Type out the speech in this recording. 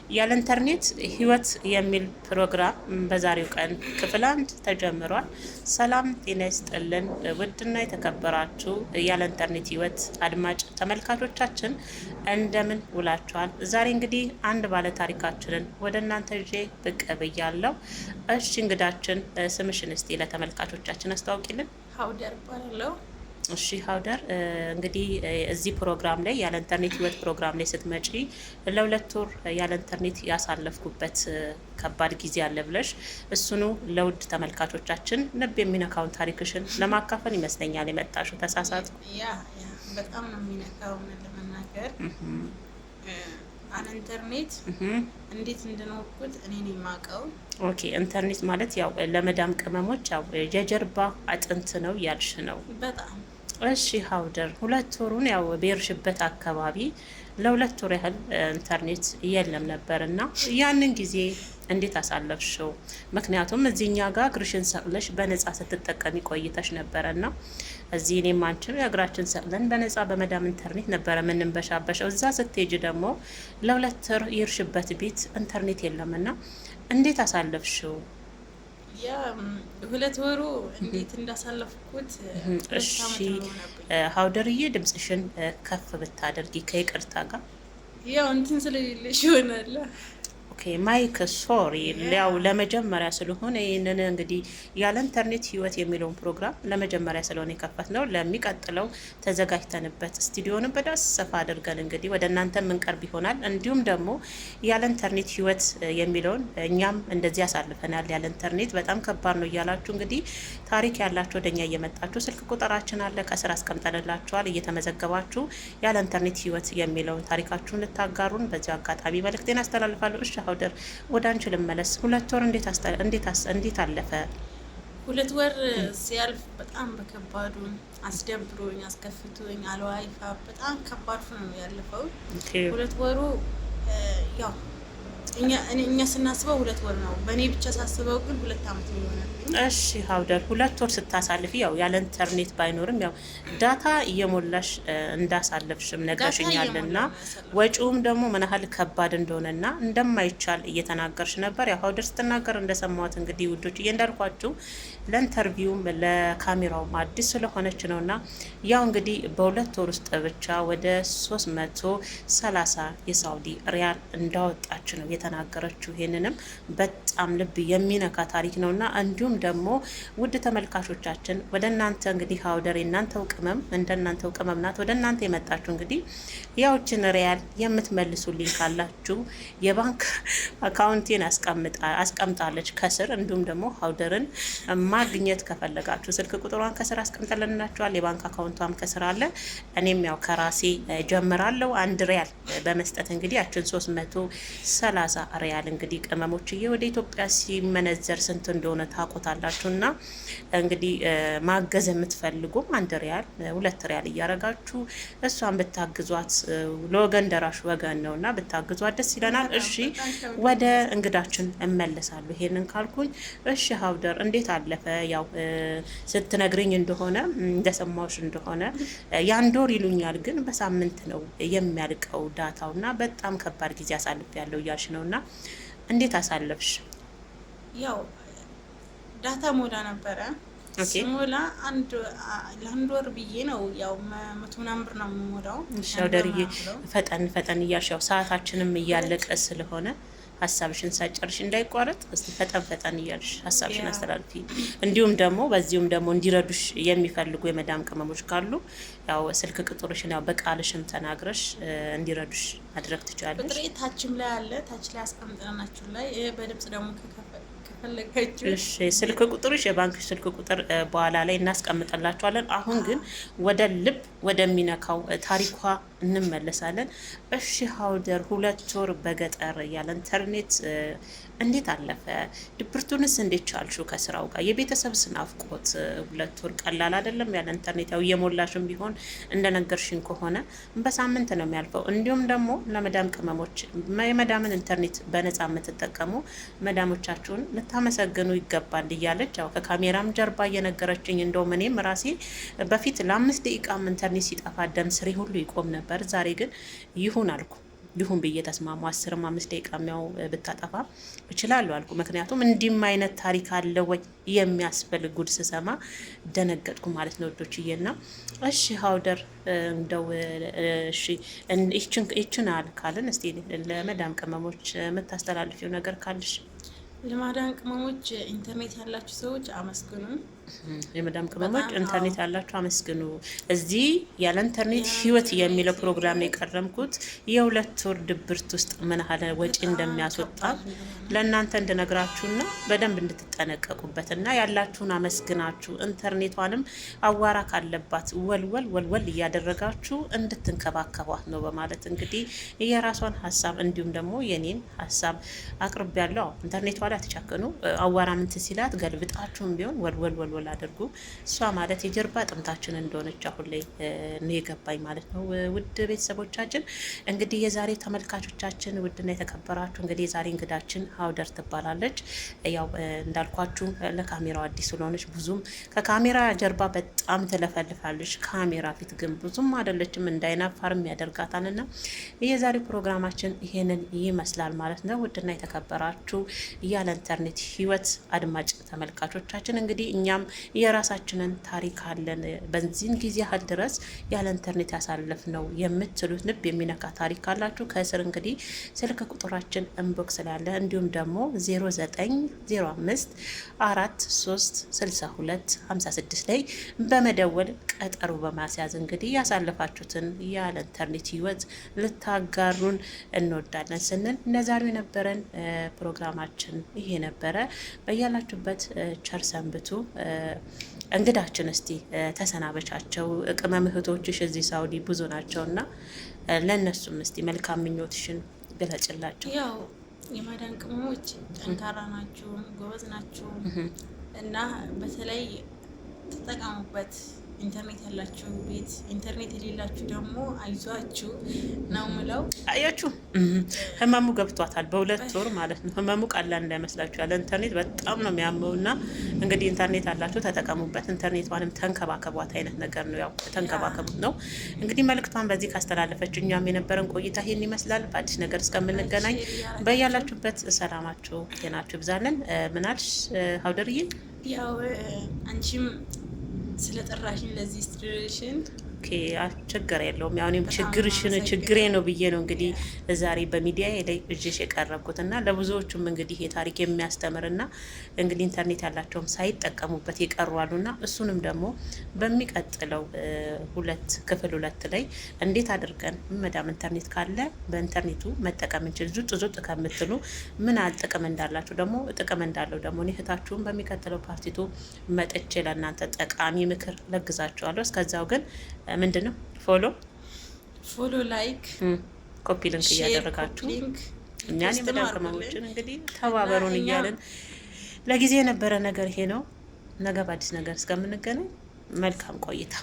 ያለ ኢንተርኔት ህይወት የሚል ፕሮግራም በዛሬው ቀን ክፍል 1 ተጀምሯል። ሰላም ጤና ይስጥልን ውድና የተከበራችሁ ያለ ኢንተርኔት ህይወት አድማጭ ተመልካቾቻችን እንደምን ውላችኋል? ዛሬ እንግዲህ አንድ ባለ ታሪካችንን ወደ እናንተ ይዤ ብቅ ብያለሁ። እሺ እንግዳችን ስምሽን እስቲ ለተመልካቾቻችን አስተዋውቂልን። ሀውደር እባላለሁ። እሺ ሀውደር እንግዲህ እዚህ ፕሮግራም ላይ ያለ ኢንተርኔት ህይወት ፕሮግራም ላይ ስትመጪ ለ2 ወር ያለ ኢንተርኔት ያሳለፍኩበት ከባድ ጊዜ አለ ብለሽ እሱኑ ለውድ ተመልካቾቻችን ልብ የሚነካውን ታሪክሽን ለማካፈል ይመስለኛል የመጣሽው። ተሳሳትኩ? ያ በጣም ነው የሚነካው ለመናገር አለ ኢንተርኔት እንዴት እንደኖርኩት እኔ ነኝ የማውቀው። ኦኬ ኢንተርኔት ማለት ያው ለመዳም ቅመሞች ያው የጀርባ አጥንት ነው ያልሽ ነው በጣም እሺ ሀውደር 2 ወሩን ያው በየርሽበት አካባቢ ለ2 ወር ያህል ኢንተርኔት የለም ነበርና ያንን ጊዜ እንዴት አሳለፍሽው? ምክንያቱም እዚህኛ ጋር እግርሽን ሰቅለሽ በነፃ ስትጠቀሚ ቆይተሽ ነበረና እዚህ እኔም አንቺም እግራችን ሰቅለን በነፃ በመዳም ኢንተርኔት ነበረ ምንንበሻበሸው። እዛ ስትሄጂ ደግሞ ለ2 ወር የርሽበት ቤት ኢንተርኔት የለምና እንዴት አሳለፍሽው? ያ 2 ወሩ እንዴት እንዳሳለፍኩት እሺ ሀውደርዬ ድምጽሽን ከፍ ብታደርጊ ከይቅርታ ጋር ያው እንትን ስለሌለሽ ይሆናል። ኦኬ ማይክ ሶሪ ያው ለመጀመሪያ ስለሆነ ይህንን እንግዲህ ያለ ኢንተርኔት ህይወት የሚለውን ፕሮግራም ለመጀመሪያ ስለሆነ የከፈት ነው። ለሚቀጥለው ተዘጋጅተንበት ስቱዲዮን በዳስ ሰፋ አድርገን እንግዲህ ወደ እናንተ የምንቀርብ ይሆናል። እንዲሁም ደግሞ ያለ ኢንተርኔት ህይወት የሚለውን እኛም እንደዚህ ያሳልፈናል፣ ያለ ኢንተርኔት በጣም ከባድ ነው እያላችሁ እንግዲህ ታሪክ ያላችሁ ወደኛ እየመጣችሁ ስልክ ቁጥራችን አለ ከስር አስቀምጠንላችኋል። እየተመዘገባችሁ ያለ ኢንተርኔት ህይወት የሚለውን ታሪካችሁን ልታጋሩን በዚህ አጋጣሚ መልእክቴን አስተላልፋለሁ። እሺ ሀውደር ወደ አንቺ ልመለስ። 2 ወር እንዴት አለፈ? 2 ወር ሲያልፍ በጣም በከባዱ አስደብሮኝ አስከፍቶኝ አለዋይፋ በጣም ከባድ ነው ያለፈው። 2 ወሩ ያው እኛ ስናስበው 2 ወር ነው፣ በእኔ ብቻ ሳስበው ግን 2 ዓመት ይሆናል። እሺ ሀውደር 2 ወር ስታሳልፊ ያው ያለ ኢንተርኔት ባይኖርም ያው ዳታ እየሞላሽ እንዳሳለፍሽም ነግረሽኛልና ወጪውም ደግሞ ምን ያህል ከባድ እንደሆነና እንደማይቻል እየተናገርሽ ነበር። ያው ሀውደር ስትናገር እንደሰማሁት እንግዲህ ውዶች እንዳልኳችሁ ለኢንተርቪውም ለካሜራውም አዲስ ስለሆነች ነውና ያው እንግዲህ በ2 ወር ውስጥ ብቻ ወደ 330 የሳውዲ ሪያል እንዳወጣች ነው የተናገረችው። ይሄንንም በጣም ልብ የሚነካ ታሪክ ነውና እንዲሁም ደግሞ ውድ ተመልካቾቻችን ወደ እናንተ እንግዲህ ሀውደር እናንተው ቅመም እንደናንተው ቅመም ናት ወደ እናንተ የመጣችሁ እንግዲህ ያውችን ሪያል የምትመልሱልኝ ካላችሁ የባንክ አካውንቴን አስቀምጣለች ከስር። እንዲሁም ደግሞ ሀውደርን ማግኘት ከፈለጋችሁ ስልክ ቁጥሯን ከስር አስቀምጠልናችኋል። የባንክ አካውንቷም ከስር አለ። እኔም ያው ከራሴ ጀምራለሁ 1 ሪያል በመስጠት እንግዲህ ያችን 330 ሪያል እንግዲህ ቅመሞችዬ ወደ ኢትዮጵያ ሲመነዘር ስንት እንደሆነ ታቆታላችሁና እንግዲህ ማገዝ የምትፈልጉም 1 ሪያል 2 ሪያል እያረጋችሁ እሷን ብታግዟት ለወገን ደራሽ ወገን ነውና ብታግዟት ደስ ይለናል። እሺ ወደ እንግዳችን እመለሳለሁ። ይሄንን ካልኩኝ እሺ ሀውደር እንዴት አለፈ? ያው ስትነግርኝ እንደሆነ እንደሰማሁሽ እንደሆነ የ1 ወር ይሉኛል ግን በሳምንት ነው የሚያልቀው ዳታውና በጣም ከባድ ጊዜ አሳልፍ ያለው እያልሽ ነውና እንዴት አሳለፍሽ? ያው ዳታ ሞላ ነበረ። ሞላ ለ1 ወር ብዬ ነው ያው 100 ምናምን ብር ነው የምሞላው። ሀውደርዬ ፈጠን እያልሽ ያው ሰዓታችንም እያለቀ ስለሆነ ሀሳብሽን ሳጨርሽ እንዳይቋረጥ እስቲ ፈጠን እያልሽ ሀሳብሽን አስተላልፊ። እንዲሁም ደግሞ በዚሁም ደግሞ እንዲረዱሽ የሚፈልጉ የመዳም ቅመሞች ካሉ ያው ስልክ ቁጥርሽን ያው በቃልሽም ተናግረሽ እንዲረዱሽ ማድረግ ትችላለሽ። ቁጥሬ ታችም ላይ አለ፣ ታች ላይ አስቀምጠናችሁ ላይ በድምጽ ደግሞ ከፈለጋችሁ እሺ ስልክ ቁጥርሽ የባንክ ስልክ ቁጥር በኋላ ላይ እናስቀምጠላችኋለን። አሁን ግን ወደ ልብ ወደሚነካው ታሪኳ እንመለሳለን። እሺ ሀውደር 2 ወር በገጠር ያለ ኢንተርኔት እንዴት አለፈ? ድብርቱንስ እንዴት ቻልሽው? ከስራው ጋር የቤተሰብ ስናፍቆት 2 ወር ቀላል አይደለም። ያለ ኢንተርኔት ያው እየሞላሽም ቢሆን እንደነገርሽኝ ከሆነ በሳምንት ነው የሚያልፈው። እንዲሁም ደግሞ ለመዳም ቅመሞች የመዳምን ኢንተርኔት በነፃ የምትጠቀሙ መዳሞቻችሁን ልታመሰግኑ ይገባል እያለች ያው ከካሜራም ጀርባ እየነገረችኝ እንደውም እኔም ራሴ በፊት ለ5 ደቂቃ ኢንተርኔት ሲጠፋ ደም ስሬ ሁሉ ይቆም ነበር። ዛሬ ግን ይሁን አልኩ። ይሁን ብዬ ተስማሙ። 10-5 ደቂቃ ያው ብታጠፋ እችላለሁ አልኩ። ምክንያቱም እንዲህም አይነት ታሪክ አለ ወይ የሚያስፈልግ ጉድ ስሰማ ደነገጥኩ ማለት ነው ወዶችዬና። እሺ ሀውደር እንደው እሺ ይችን አልካልን እስቲ ለመዳም ቅመሞች የምታስተላልፊው ነገር ካለሽ? ለማዳም ቅመሞች ኢንተርኔት ያላችሁ ሰዎች አመስግኑ። የመዳም ቅመሞች ኢንተርኔት ያላችሁ አመስግኑ። እዚህ ያለ ኢንተርኔት ህይወት የሚለው ፕሮግራም ነው የቀረምኩት። የ2 ወር ድብርት ውስጥ ምን ያህል ወጪ እንደሚያስወጣ ለእናንተ እንድነግራችሁና በደንብ እንድትጠነቀቁበትና ያላችሁን አመስግናችሁ ኢንተርኔቷንም አዋራ ካለባት ወልወል እያደረጋችሁ እንድትንከባከቧት ነው በማለት እንግዲህ የራሷን ሀሳብ እንዲሁም ደግሞ የኔን ሀሳብ አቅርብ ያለው። ኢንተርኔቷ ላይ አትጨክኑ። አዋራ ምንት ሲላት ገልብጣችሁም ቢሆን ወልወል አድርጉ። እሷ ማለት የጀርባ ጥምታችን እንደሆነች አሁን ላይ ነው የገባኝ ማለት ነው። ውድ ቤተሰቦቻችን እንግዲህ የዛሬ ተመልካቾቻችን ውድና የተከበራችሁ እንግዲህ የዛሬ እንግዳችን ሀውደር ትባላለች። ያው እንዳልኳችሁ ለካሜራው አዲስ ስለሆነች ብዙም ከካሜራ ጀርባ በጣም ትለፈልፋለች። ካሜራ ፊት ግን ብዙም አይደለችም፣ እንዳይናፋርም ያደርጋታልና የዛሬ ፕሮግራማችን ይሄንን ይመስላል ማለት ነው። ውድና የተከበራችሁ ያለ ኢንተርኔት ህይወት አድማጭ ተመልካቾቻችን እንግዲህ እኛም የራሳችንን ታሪክ አለን። በዚህን ጊዜ ያህል ድረስ ያለ ኢንተርኔት ያሳለፍ ነው የምትሉት ልብ የሚነካ ታሪክ ካላችሁ ከስር እንግዲህ ስልክ ቁጥራችን ኢንቦክስ ላይ ያለ እንዲሁም ደግሞ 0905436256 ላይ በመደወል ቀጠሮ በማስያዝ እንግዲህ ያሳለፋችሁትን ያለ ኢንተርኔት ህይወት ልታጋሩን እንወዳለን ስንል ለዛሬው የነበረን ፕሮግራማችን ይሄ ነበረ። በያላችሁበት ቸር ሰንብቱ። እንግዳችን እስቲ ተሰናበቻቸው። ቅመም እህቶችሽ እዚህ ሳውዲ ብዙ ናቸውና ለነሱም እስቲ መልካም ምኞትሽን ግለጭላቸው። ያው የማዳን ቅመሞች ጠንካራ ናችሁ፣ ጎበዝ ናችሁ እና በተለይ ተጠቀሙበት። ኢንተርኔት ያላችሁ ቤት፣ ኢንተርኔት የሌላችሁ ደግሞ አይዟችሁ ነው ምለው። አያችሁ ህመሙ ገብቷታል። በ2 ወር ማለት ነው። ህመሙ ቀላል እንዳይመስላችሁ። ያለ ኢንተርኔት በጣም ነው የሚያመውና እንግዲህ ኢንተርኔት ያላችሁ ተጠቀሙበት። ኢንተርኔቷንም ተንከባከቧት አይነት ነገር ነው። ያው ተንከባከቡት ነው እንግዲህ መልእክቷን በዚህ ካስተላለፈች። እኛም የነበረን ቆይታ ይሄን ይመስላል። በአዲስ ነገር እስከምንገናኝ በያላችሁበት ሰላማችሁ ጤናችሁ ይብዛልን። ምናልሽ ሀውደርዬ? ያው አንቺም ስለጠራሽኝ ለዚህ ስትሬሽን ችግር የለውም። ያው እኔም ችግሬ ነው ብዬ ነው እንግዲህ ዛሬ በሚዲያ ላይ እጅሽ የቀረብኩትና ለብዙዎቹም እንግዲህ የታሪክ የሚያስተምርና እንግዲህ ኢንተርኔት ያላቸውም ሳይጠቀሙበት የቀሩአሉና እሱንም ደግሞ በሚቀጥለው ክፍል 2 ላይ እንዴት አድርገን መዳም ኢንተርኔት ካለ በኢንተርኔቱ መጠቀም እንችል ዙጥ ከምትሉ ምን አለ ጥቅም እንዳላችሁ ደግሞ ጥቅም እንዳለው ደግሞ እህታችሁም በሚቀጥለው ፓርቲቱ መጥቼ ለእናንተ ጠቃሚ ምክር ለግዛችኋለሁ። እስከዛው ግን ምንድነው ፎሎ ላይክ ኮፒ ሊንክ እያደረጋችሁ እኛስ ተዳክመሞችን እንግዲህ ተባበሩን እያልን ለጊዜ የነበረ ነገር ይሄ ነው። ነገ በአዲስ ነገር እስከምንገናኝ መልካም ቆይታ።